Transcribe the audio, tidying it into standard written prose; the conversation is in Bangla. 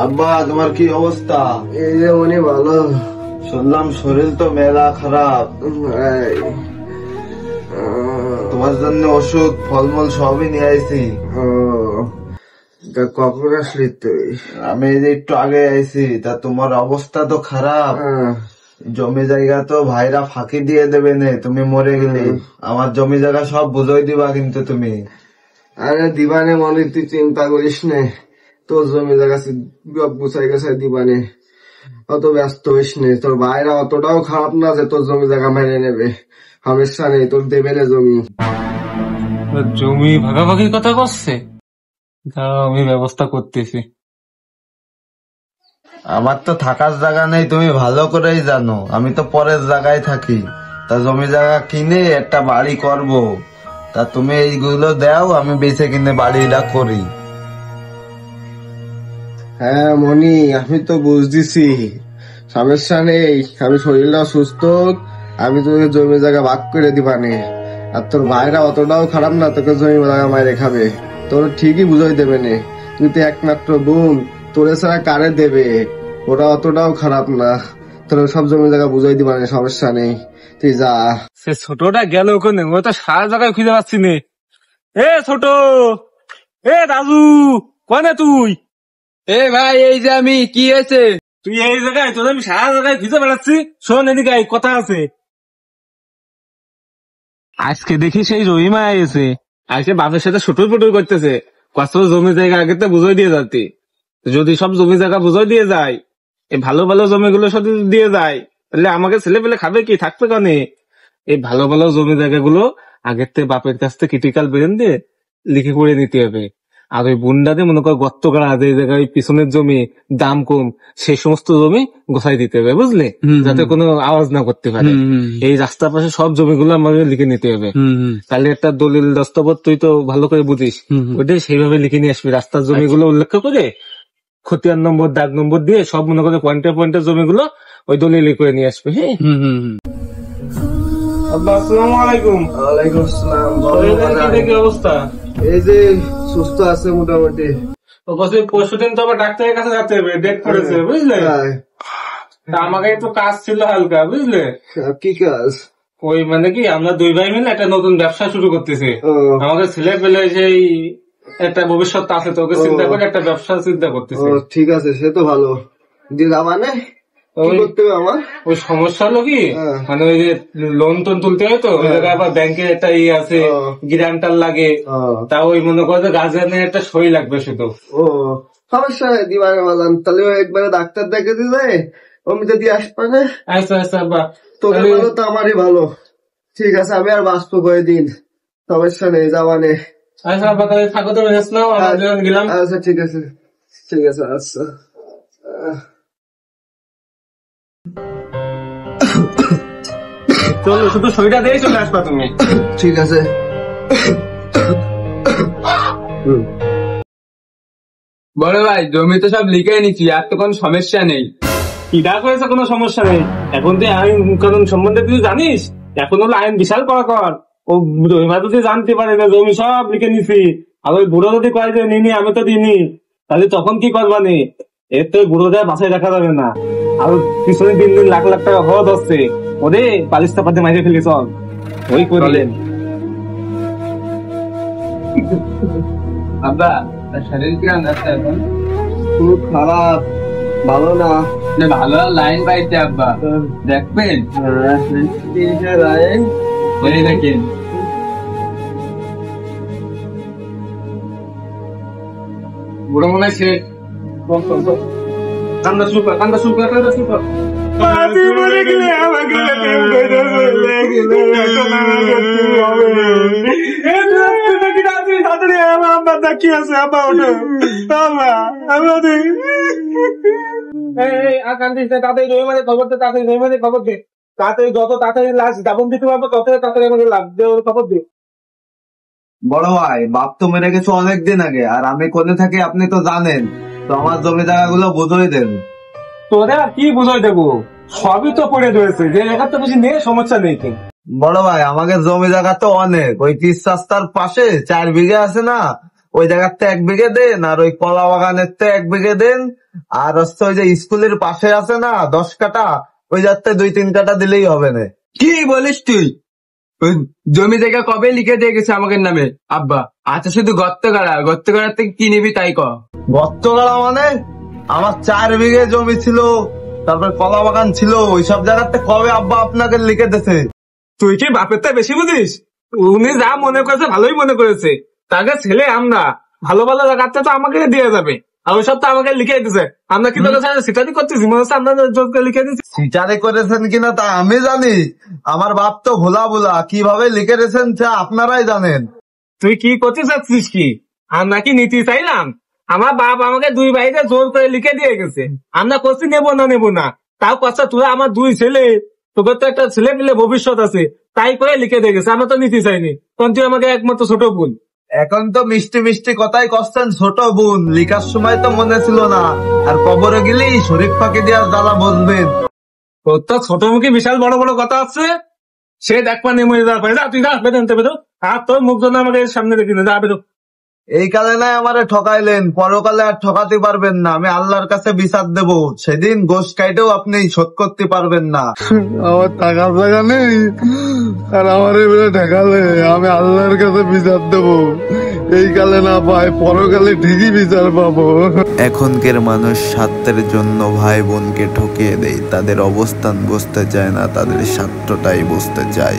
আব্বা তোমার কি অবস্থা? এই যে উনি ভালো। শুনলাম শরীর তো মেলা খারাপ। তোমার জন্য ওষুধ ফলমূল সবই নিয়ে আইছি। কখন আসলি তুই? আমি এই যে একটু আগে আইছি। তা তোমার অবস্থা তো খারাপ, জমি জায়গা তো ভাইরা ফাঁকি দিয়ে দেবে নে তুমি মরে গেলে। আমার জমি জায়গা সব বুঝাই দিবা কিন্তু তুমি। আরে দিবানে মনে, তুই চিন্তা করিস নে, তোর জমি জায়গা গুছাই গেছে দিবানে, অত ব্যস্ত হইস নে। তোর ভাইরা অতটাও খারাপ না যে তোর জমি জায়গা মেনে নেবে, সমস্যা নেই, তোর দেবে না জমি। জমি ভাগাভাগির কথা করছে, আমি ব্যবস্থা করতেছি। আমার তো থাকার জায়গা নেই, তুমি ভালো করেই জানো। আমি তো পরের জায়গায় থাকি। তা জমি জায়গা কিনে একটা বাড়ি করব। তা তুমি এইগুলো দাও, আমি বেঁচে কিনে বাড়িটা করি। হ্যাঁ মনি, আমি তো বুঝতেছি, সমস্যা নেই, আমি শরীরটা সুস্থ, আমি তোকে জমি জায়গা ভাগ করে দিবানে। আর তোর ভাইরা অতটাও খারাপ না তোকে জমি জায়গা মাইরে খাবে, তোর ঠিকই বুঝাই দেবে নে। তুই তো একমাত্র বোন, তোরে ছাড়া কারে দেবে, ওরা অতটাও খারাপ না, তোর সব জমি জায়গা বুঝাই দিবানে, সমস্যা নেই, তুই যা। সে ছোটটা গেল ওখানে, ও তো সারা জায়গায় খুঁজে পাচ্ছি নে। এ ছোট, এ রাজু, কনে তুই? এ ভাই, এই যে আমি, কি হয়েছে? তুই এই জায়গায়, তোর আমি সারা জায়গায় খুঁজে বেড়াচ্ছি। শোন এদিকে আয়, কথা আছে। আজকে দেখি সেই রহিমা এসে আজকে বাপের সাথে শুটুর পুটুর করতেছে, কত জমি জায়গা আগে তো বুঝাই দিয়ে যাচ্ছি। যদি সব জমি জায়গা বুঝাই দিয়ে যায়, এই ভালো ভালো জমিগুলো সব দিয়ে যায়, তাহলে আমাকে ছেলে পেলে খাবে কি, থাকবে কানে? এই ভালো ভালো জমি জায়গাগুলো আগের থেকে বাপের কাছ থেকে ক্রিটিক্যাল বেরেন দিয়ে লিখে করে নিতে হবে। আর ওই বুন্ডাতে মনে কর গর্ত করা আছে, এই জায়গায় পিছনের জমি দাম কম, সেই সমস্ত জমি গোছাই দিতে হবে, বুঝলে, যাতে কোনো আওয়াজ না করতে পারে। এই রাস্তার পাশে সব জমিগুলো আমাকে লিখে নিতে হবে। তাহলে একটা দলিল দস্তবত তুই তো ভালো করে বুঝিস, ওইটাই সেইভাবে লিখে নিয়ে আসবি। রাস্তার জমিগুলো উল্লেখ করে খতিয়ান নম্বর দাগ নম্বর দিয়ে সব মনে করে পয়েন্টে পয়েন্টের জমিগুলো ওই দলিল করে নিয়ে আসবে। হ্যাঁ, আসসালামু আলাইকুম। ওয়ালাইকুম আসসালাম। কি অবস্থা? এই যে সুস্থ আছে মোটামুটি। পরশুদিন তো আবার ডাক্তারের কাছে যেতে হবে, ডেট করেছে, বুঝলে। তা আমাকে একটু কাজ ছিল হালকা, বুঝলে। কি কাজ? ওই মানে কি, আমরা দুই ভাই মিলে একটা নতুন ব্যবসা শুরু করতেছি। আমাকে ছেলে পেলে সেই একটা ভবিষ্যৎ আছে, তো ওকে চিন্তা করে একটা ব্যবসা চিন্তা করতেছি। ঠিক আছে, সে তো ভালো। দিলা মানে ওই সমস্যা হলো কি, মানে ওই যে লোন টোন তুলতে হয় তো, ওই জায়গায় আবার ব্যাংকের একটা ইয়ে আছে, গ্যারান্টার লাগে। তা ওই মনে করো গার্জিয়ানের একটা সই লাগবে শুধু। সমস্যা নেই, দিবারে বললাম তাহলে একবারে ডাক্তার দেখে দিলে অমিতে দিয়ে আসবে না। আচ্ছা আচ্ছা আব্বা, তোকে ভালো তো আমারই ভালো। ঠিক আছে, আমি আর বাঁচবো কয়েকদিন, সমস্যা নেই, যাওয়ানে। আচ্ছা আব্বা, তাহলে থাকো, তুমি রেস্ট নাও, আমি গেলাম। আচ্ছা ঠিক আছে, ঠিক আছে, আচ্ছা। চলো, শুধু সইটা দিয়ে চলে আসবা তুমি। ঠিক আছে। বড় ভাই, জমি তো সব লিখে নিচ্ছি, আর তো কোনো সমস্যা নেই। কিডা করেছে, কোনো সমস্যা নেই। এখন তুই আইন কানুন সম্বন্ধে তুই জানিস, এখন হলো আইন বিশাল কড়াকড়। ও রহিমা যদি জানতে পারে যে জমি সব লিখে নিছি, আর ওই বুড়ো যদি কয় যে নিনি, আমি তো দিইনি, তাহলে তখন কি করবানি? এর তো বুড়ো দেয় বাসায় রাখা যাবে না। আর পিছনে দিন দিন লাখ লাখ টাকা খরচ হচ্ছে, ওরে বালিশ চাপাতে মাইরে ফেলি, চল ওই করলেন। আব্বা, শরীর কিরকম আছে এখন? খুব খারাপ, ভালো না। ভালো লাইন পাইছে আব্বা, দেখবেন। লাইন বলে দেখেন। বুড়ো মনে হয় সে কান্দা শুরু কর, কান্দা শুরু কর, কান্দা শুরু কর। মরে গেলে আমাকে খবর দে, তাড়াতাড়ি খবর দে, তাড়াতাড়ি যত তাড়াতাড়ি লাশ দাবন দিতে পারবো তত তাড়াতাড়ি আমাকে লাভ দেওয়ার খবর দে। বড় ভাই, বাপ তো মেরে গেছে অনেকদিন আগে, আর আমি কোনে থাকি আপনি তো জানেন। তো আমার জমি জায়গাগুলো বুঝাই দেন। তোরা কি বুঝাই দেবো, সবই তো পড়ে রয়েছে, যে জায়গা তো বেশি নেই, সমস্যা নেই তো। বড় ভাই, আমাকে জমি জায়গা তো অনেক, ওই পিস রাস্তার পাশে 4 বিঘা আছে না, ওই জায়গাতে 1 বিঘে দেন, আর ওই কলা বাগানের তে 1 বিঘে দেন, আর হচ্ছে ওই যে স্কুলের পাশে আছে না 10 কাঠা, ওই যাতে 2-3 কাঠা দিলেই হবে না। কি বলিস তুই? ওই জমি জায়গা কবে লিখে দিয়ে গেছে আমাকে নামে আব্বা? আচ্ছা শুধু গর্ত গাড়ার থেকে কি নিবি তাই ক। গর্ত গাড়া মানে? আমার 4 বিঘে জমি ছিল, তারপর কলা বাগান ছিল, ওইসব জায়গাতে কবে আব্বা আপনাকে লিখে দিয়েছে? তুই কি বাপের তে বেশি বুঝিস? উনি যা মনে করেছে ভালোই মনে করেছে, তাকে ছেলে আমরা ভালো ভালো জায়গাতে তো আমাকে দিয়ে যাবে, আর ওইসব তো আমাকে লিখে দিছে। আমরা কি তোকে সেটাই করতেছি? মনে হচ্ছে আমরা জোরকে লিখে দিচ্ছি। সিটারে করেছেন কিনা তা আমি জানি, আমার বাপ তো ভোলা ভোলা, কিভাবে লিখে রেছেন তা আপনারাই জানেন। তুই কি করতে চাচ্ছিস? কি আমরা কি নীতি চাইলাম? আমার বাপ আমাকে 2 ভাইকে জোর করে লিখে দিয়ে গেছে, আমরা করছি নেবো না, তাও কথা তোরা আমার 2 ছেলে, তোকে তো একটা ছেলে মিলে ভবিষ্যৎ আছে, তাই করে লিখে দিয়ে গেছে, আমরা তো নীতি চাইনি। তখন তুই আমাকে একমাত্র ছোট বোন। এখন তো মিষ্টি মিষ্টি কথাই কষ্টেন ছোট বোন, লিখার সময় তো মনে ছিল না, আর কবরে গেলেই শরীর ফাঁকি দেওয়ার জ্বালা বুঝবেন। তোর তো ছোট মুখে বিশাল বড় বড় কথা আছে, সে দেখবা নেমে যাওয়ার পরে যা তুই যা বেরোতে বেরো, আর তোর মুখ জন্য আমাকে সামনে রেখে যা বেরো। এই কালে নাই আমারে ঠকাইলেন, পরকালে আর ঠকাতে পারবেন না, আমি আল্লাহর কাছে বিচার দেব, সেদিন গোশ খাইটেও আপনি শোধ করতে পারবেন না। আমার টাকার জায়গা নেই, আর আমার এবারে ঠেকালে আমি আল্লাহর কাছে বিচার দেবো। এই কালে না পাই, পরকালে ঠিকই বিচার পাবো। এখনকার মানুষ স্বার্থের জন্য ভাই বোনকে ঠকিয়ে দেয়, তাদের অবস্থান বুঝতে চায় না, তাদের স্বার্থটাই বুঝতে চায়।